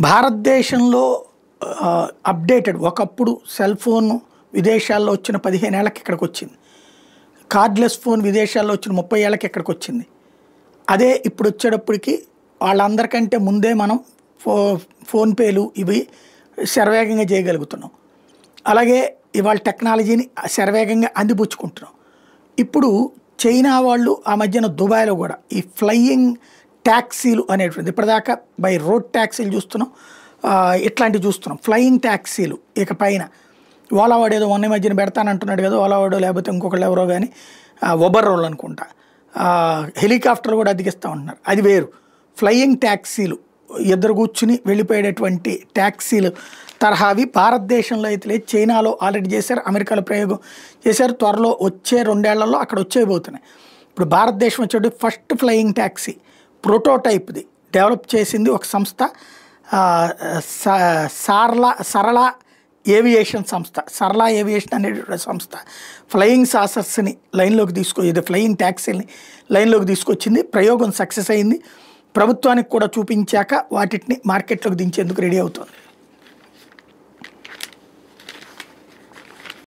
భారతదేశంలో అప్డేటెడ్ ఒకప్పుడు cell phone విదేశాల్లో వచ్చిన 15 ఏళ్ళకి ఇక్కడికి వచ్చింది. కార్డ్లెస్ ఫోన్ విదేశాల్లో వచ్చిన 30 ఏళ్ళకి ఇక్కడికి వచ్చింది. అదే ఇప్పుడు వచ్చేటప్పటికి వాళ్ళందరికంటే ముందే మనం ఫోన్పేలు ఇవి శరవేగంగా చేయగలుగుతున్నాం. అలాగే ఇవాళ టెక్నాలజీని శరవేగంగా అందిపుచ్చుకుంటున్నాం. ఇప్పుడు చైనా వాళ్ళు ఆ మధ్యన దుబాయ్లో కూడా ఈ ఫ్లయింగ్ ట్యాక్సీలు అనేటువంటిది ఇప్పటిదాకా బై రోడ్ ట్యాక్సీలు చూస్తున్నాం, ఇట్లాంటివి చూస్తున్నాం. ఫ్లయింగ్ ట్యాక్సీలు ఇక పైన ఓలా వాడు ఏదో మొన్న మధ్యన పెడతానంటున్నాడు కదా, ఓలా వాడు లేకపోతే ఇంకొకళ్ళు ఎవరో కానీ ఒబర్ రోల్ అనుకుంటా, హెలికాప్టర్లు కూడా అద్దెకిస్తూ ఉంటున్నారు. అది వేరు. ఫ్లయింగ్ ట్యాక్సీలు ఇద్దరు కూర్చుని వెళ్ళిపోయేటటువంటి ట్యాక్సీలు తరహావి భారతదేశంలో అయితే లేదు, చైనాలో ఆల్రెడీ చేశారు, అమెరికాలో ప్రయోగం చేశారు. త్వరలో వచ్చే 2 ఏళ్లలో అక్కడ వచ్చేయబోతున్నాయి. ఇప్పుడు భారతదేశం వచ్చేటి ఫస్ట్ ఫ్లయింగ్ ట్యాక్సీ ప్రోటోటైప్ది డెవలప్ చేసింది ఒక సంస్థ, సరళ ఏవియేషన్ సంస్థ. సరళ ఏవియేషన్ అనేటువంటి సంస్థ ఫ్లయింగ్ సాసర్స్ని లైన్లోకి ఇది ఫ్లయింగ్ ట్యాక్సీని లైన్లోకి తీసుకొచ్చింది. ప్రయోగం సక్సెస్ అయింది. ప్రభుత్వానికి కూడా చూపించాక వాటిని మార్కెట్లోకి దించేందుకు రెడీ అవుతుంది.